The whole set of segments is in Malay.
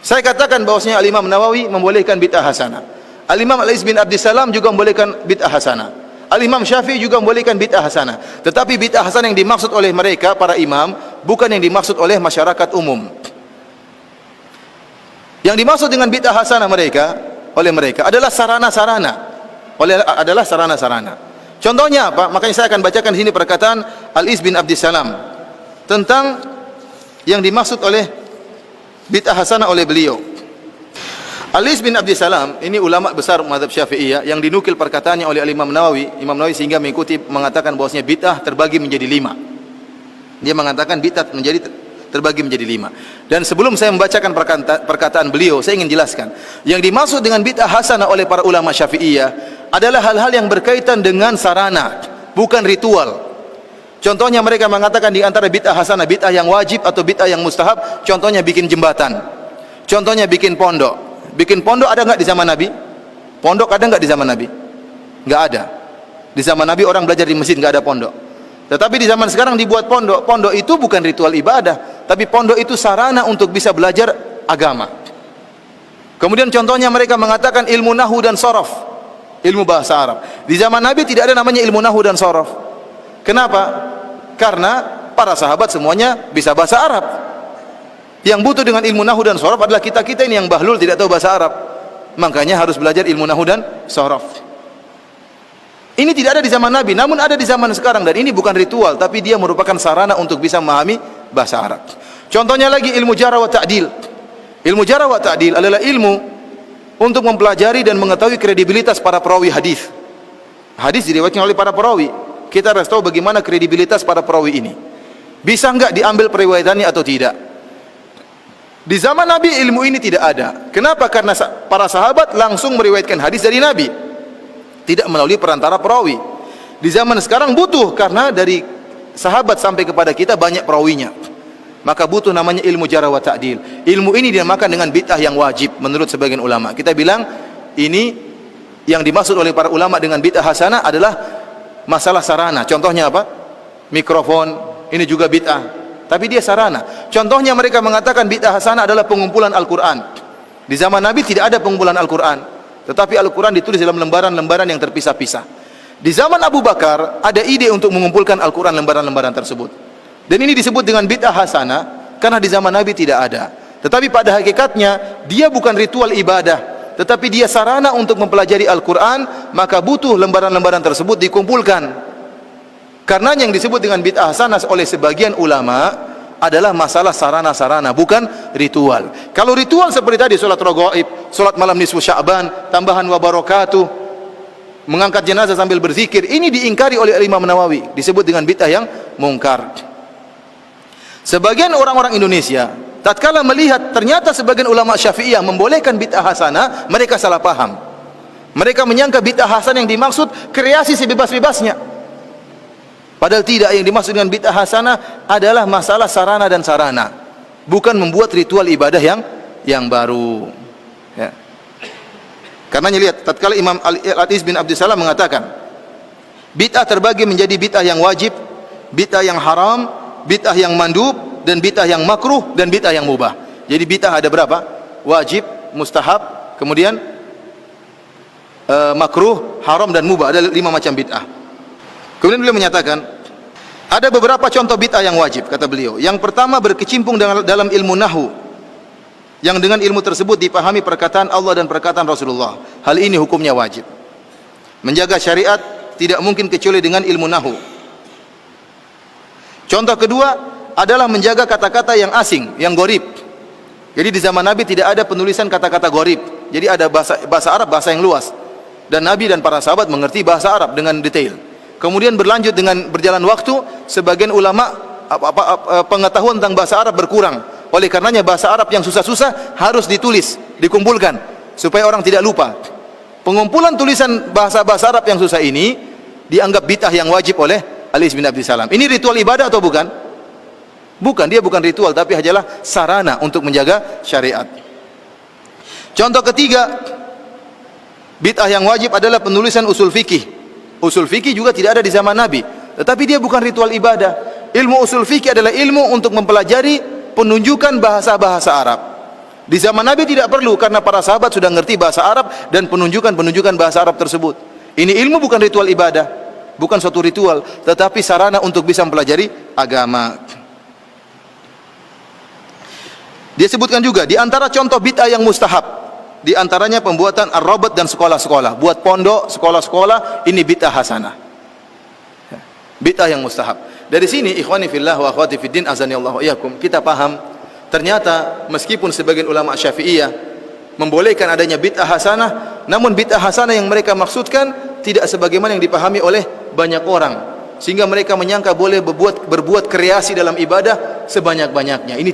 Saya katakan bahwasanya Al-Imam Nawawi membolehkan bid'ah hasanah. Al-Imam Al-Iz bin Abdissalam juga membolehkan bid'ah hasanah. Al-Imam Syafi'i juga membolehkan bid'ah hasanah. Tetapi bid'ah hasanah yang dimaksud oleh mereka para imam bukan yang dimaksud oleh masyarakat umum. Yang dimaksud dengan bid'ah hasanah mereka adalah sarana-sarana. Contohnya apa? Makanya saya akan bacakan di sini perkataan Al-Iz bin Abdissalam tentang yang dimaksud oleh bid'ah hasanah oleh beliau. Al-Iz bin Abdissalam ini ulama besar mazhab Syafi'iyah yang dinukil perkataannya oleh Imam Nawawi sehingga mengatakan bahwasanya bid'ah terbagi menjadi 5. Dia mengatakan bid'ah terbagi menjadi 5. Dan sebelum saya membacakan perkataan beliau, saya ingin jelaskan yang dimaksud dengan bid'ah hasanah oleh para ulama Syafi'iyah adalah hal-hal yang berkaitan dengan sarana, bukan ritual. Contohnya mereka mengatakan di antara bid'ah hasanah, bid'ah yang wajib atau bid'ah yang mustahab, contohnya bikin jembatan, contohnya bikin pondok. Bikin pondok ada enggak di zaman Nabi? Pondok ada enggak di zaman Nabi? Enggak ada. Di zaman Nabi orang belajar di masjid, enggak ada pondok. Tetapi di zaman sekarang dibuat pondok. Pondok itu bukan ritual ibadah, tapi pondok itu sarana untuk bisa belajar agama. Kemudian contohnya mereka mengatakan ilmu nahwu dan sorof, ilmu bahasa Arab. Di zaman Nabi tidak ada namanya ilmu nahwu dan sorof. Kenapa? Karena para sahabat semuanya bisa bahasa Arab. Yang butuh dengan ilmu nahwu dan sorof adalah kita-kita ini yang bahlul tidak tahu bahasa Arab. Makanya harus belajar ilmu nahwu dan sorof. Ini tidak ada di zaman Nabi, namun ada di zaman sekarang, dan ini bukan ritual, tapi dia merupakan sarana untuk bisa memahami bahasa Arab. Contohnya lagi ilmu jarh wa ta'dil. Ilmu jarh wa ta'dil adalah ilmu untuk mempelajari dan mengetahui kredibilitas para perawi hadis. Hadis diriwayatkan oleh para perawi. Kita harus tahu bagaimana kredibilitas para perawi ini. Bisa enggak diambil periwayatannya atau tidak? Di zaman Nabi ilmu ini tidak ada. Kenapa? Karena para sahabat langsung meriwayatkan hadis dari Nabi, tidak melalui perantara perawi. Di zaman sekarang butuh, karena dari sahabat sampai kepada kita banyak perawinya, maka butuh namanya ilmu jarh wa ta'dil. Ilmu ini dinamakan dengan bid'ah yang wajib menurut sebagian ulama. Kita bilang ini yang dimaksud oleh para ulama dengan bid'ah hasanah adalah masalah sarana. Contohnya apa? Mikrofon, ini juga bid'ah, tapi dia sarana. Contohnya mereka mengatakan bid'ah hasanah adalah pengumpulan Al-Quran. Di zaman Nabi tidak ada pengumpulan Al-Quran, tetapi Al-Quran ditulis dalam lembaran-lembaran yang terpisah-pisah. Di zaman Abu Bakar ada ide untuk mengumpulkan Al-Quran lembaran-lembaran tersebut, dan ini disebut dengan bid'ah hasanah karena di zaman Nabi tidak ada. Tetapi pada hakikatnya dia bukan ritual ibadah, tetapi dia sarana untuk mempelajari Al-Quran. Maka butuh lembaran-lembaran tersebut dikumpulkan. Karena yang disebut dengan bid'ah hasanah oleh sebagian ulama adalah masalah sarana-sarana, bukan ritual. Kalau ritual seperti tadi, sholat raghaib, sholat malam nisfu Sya'ban, tambahan wa barakatuh, mengangkat jenazah sambil berzikir, ini diingkari oleh Imam Nawawi, disebut dengan bid'ah yang mungkar. Sebagian orang-orang Indonesia tatkala melihat ternyata sebagian ulama Syafi'iyah membolehkan bid'ah hasanah, mereka salah paham. Mereka menyangka bid'ah hasanah yang dimaksud kreasi sebebas-bebasnya. Padahal tidak, yang dimaksud dengan bid'ah hasanah adalah masalah sarana dan sarana, bukan membuat ritual ibadah yang baru. Ya. Karenanya lihat, tatkala Imam Al-Iz bin Abdissalam mengatakan bid'ah terbagi menjadi bid'ah yang wajib, bid'ah yang haram, bid'ah yang mandub, dan bid'ah yang makruh, dan bid'ah yang mubah. Jadi bid'ah ada berapa? Wajib, mustahab, kemudian makruh, haram, dan mubah. Ada 5 macam bid'ah. Kemudian beliau menyatakan ada beberapa contoh bid'ah yang wajib, kata beliau. Yang pertama, berkecimpung dalam ilmu nahwu, yang dengan ilmu tersebut dipahami perkataan Allah dan perkataan Rasulullah. Hal ini hukumnya wajib. Menjaga syariat tidak mungkin kecuali dengan ilmu nahwu. Contoh kedua adalah menjaga kata-kata yang asing, yang gharib. Jadi di zaman Nabi tidak ada penulisan kata-kata gharib. Jadi ada bahasa Arab, bahasa yang luas, dan Nabi dan para sahabat mengerti bahasa Arab dengan detail. Kemudian berlanjut dengan berjalan waktu, sebagian ulama pengetahuan tentang bahasa Arab berkurang. Oleh karenanya bahasa Arab yang susah-susah harus ditulis, dikumpulkan supaya orang tidak lupa. Pengumpulan tulisan bahasa-bahasa Arab yang susah ini dianggap bid'ah yang wajib oleh Al-Iz bin Abdissalam. Ini ritual ibadah atau bukan? Bukan, dia bukan ritual, tapi hanyalah sarana untuk menjaga syariat. Contoh ketiga, bid'ah yang wajib adalah penulisan usul fikih. Usul fikih juga tidak ada di zaman Nabi, tetapi dia bukan ritual ibadah. Ilmu usul fikih adalah ilmu untuk mempelajari penunjukan bahasa-bahasa Arab. Di zaman Nabi tidak perlu, karena para sahabat sudah ngerti bahasa Arab dan penunjukan bahasa Arab tersebut. Ini ilmu bukan ritual ibadah, bukan suatu ritual, tetapi sarana untuk bisa mempelajari agama. Dia sebutkan juga di antara contoh bid'ah yang mustahab, di antaranya pembuatan ar-rabat dan sekolah-sekolah, buat pondok, sekolah-sekolah, ini bid'ah hasanah. Bid'ah yang mustahab. Dari sini ikhwani fillah wa akhwati fiddin azanillahu wa iyyakum, kita paham ternyata meskipun sebagian ulama Syafi'iyah membolehkan adanya bid'ah hasanah, namun bid'ah hasanah yang mereka maksudkan tidak sebagaimana yang dipahami oleh banyak orang, sehingga mereka menyangka boleh berbuat kreasi dalam ibadah sebanyak-banyaknya. Ini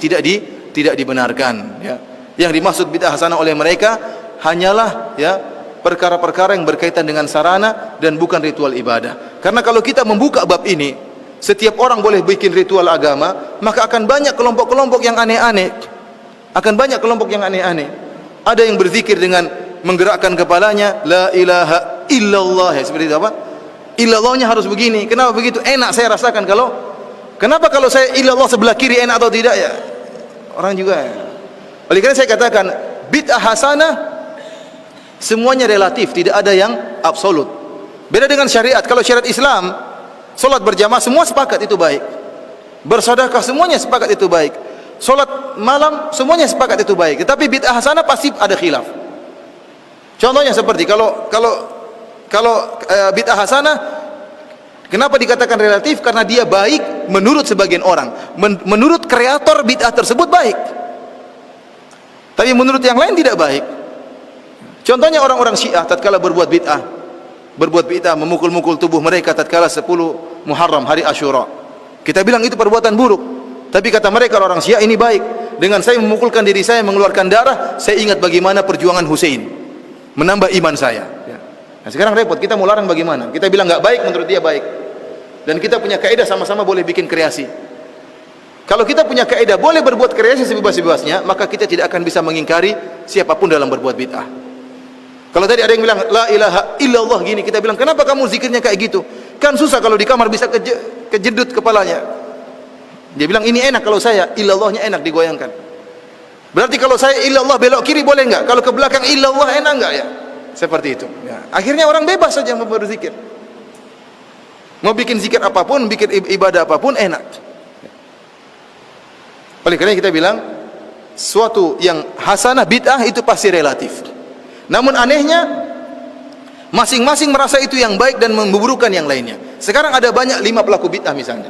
tidak dibenarkan, ya. Yang dimaksud bid'ah hasanah oleh mereka hanyalah, ya, perkara-perkara yang berkaitan dengan sarana dan bukan ritual ibadah. Karena kalau kita membuka bab ini, setiap orang boleh bikin ritual agama, maka akan banyak kelompok-kelompok yang aneh-aneh. Ada yang berzikir dengan menggerakkan kepalanya, la ilaha illallah, ya, seperti itu apa? Illallahnya harus begini. Kenapa begitu? Enak saya rasakan. Kenapa kalau saya illallah sebelah kiri enak atau tidak, ya? Orang juga, ya. Oleh karena saya katakan bid'ah hasanah semuanya relatif, tidak ada yang absolut. Beda dengan syariat. Kalau syariat Islam, solat berjamaah semua sepakat itu baik, bersedekah semuanya sepakat itu baik, solat malam semuanya sepakat itu baik. Tetapi bid'ah hasanah pasti ada khilaf. Contohnya seperti kalau bid'ah hasanah, kenapa dikatakan relatif? Karena dia baik menurut sebagian orang, menurut kreator bid'ah tersebut baik, tapi menurut yang lain tidak baik. Contohnya orang-orang Syiah tatkala berbuat bid'ah memukul-mukul tubuh mereka tatkala 10 Muharram hari Asyura. Kita bilang itu perbuatan buruk, tapi kata mereka orang Syiah ini baik. Dengan saya memukulkan diri saya, mengeluarkan darah, saya ingat bagaimana perjuangan Hussein, menambah iman saya. Nah, sekarang repot, kita mau larang bagaimana? Kita bilang enggak baik, menurut dia baik. Dan kita punya kaidah sama-sama boleh bikin kreasi. Kalau kita punya kaidah boleh berbuat kreasi sebebas-bebasnya, maka kita tidak akan bisa mengingkari siapapun dalam berbuat bid'ah. Kalau tadi ada yang bilang la ilaha illallah gini, kita bilang kenapa kamu zikirnya kayak gitu? Kan susah kalau di kamar bisa kejedut kepalanya. Dia bilang ini enak kalau saya, illallahnya enak digoyangkan. Berarti kalau saya illallah belok kiri boleh enggak? Kalau ke belakang illallah enak enggak, ya? Seperti itu, ya. Akhirnya orang bebas saja mau berzikir, mau bikin zikir apapun, bikin ibadah apapun enak. Oleh karena kita bilang suatu yang hasanah bid'ah itu pasti relatif. Namun anehnya masing-masing merasa itu yang baik dan memburukan yang lainnya. Sekarang ada banyak 5 pelaku bid'ah misalnya.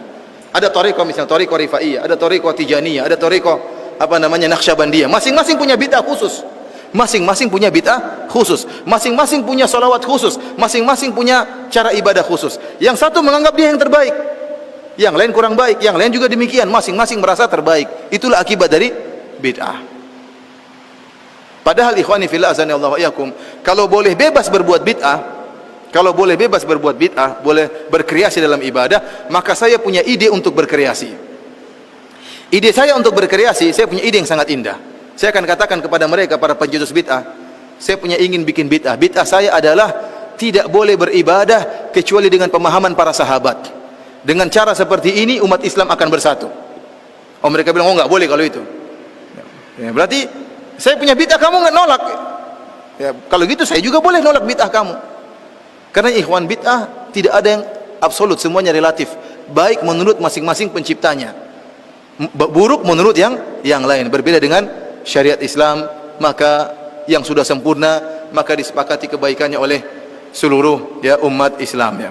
Ada thariqah misalnya, thariqah Rifaiyah, ada thariqah Tijaniyah, ada thariqah Naqsyabandiyah. Masing-masing punya bid'ah khusus. Masing-masing punya bid'ah khusus. Masing-masing punya salawat khusus. Masing-masing punya cara ibadah khusus. Yang satu menganggap dia yang terbaik, yang lain kurang baik, yang lain juga demikian. Masing-masing merasa terbaik. Itulah akibat dari bid'ah. Padahal ikhwani fillah azanillahu wa iyyakum, kalau boleh bebas berbuat bid'ah, boleh berkreasi dalam ibadah, maka saya punya ide untuk berkreasi. Ide saya untuk berkreasi, saya punya ide yang sangat indah. Saya akan katakan kepada mereka, para pencetus bid'ah, saya punya ingin bikin bid'ah. Bid'ah saya adalah tidak boleh beribadah kecuali dengan pemahaman para sahabat. Dengan cara seperti ini umat Islam akan bersatu. Oh, mereka bilang, oh enggak boleh kalau itu. Ya, berarti saya punya bid'ah, kamu enggak nolak. Ya, kalau gitu saya juga boleh nolak bid'ah kamu. Karena ikhwan, bid'ah tidak ada yang absolut, semuanya relatif. Baik menurut masing-masing penciptanya, buruk menurut yang lain. Berbeda dengan syariat Islam, maka yang sudah sempurna, maka disepakati kebaikannya oleh seluruh, ya, umat Islam, ya.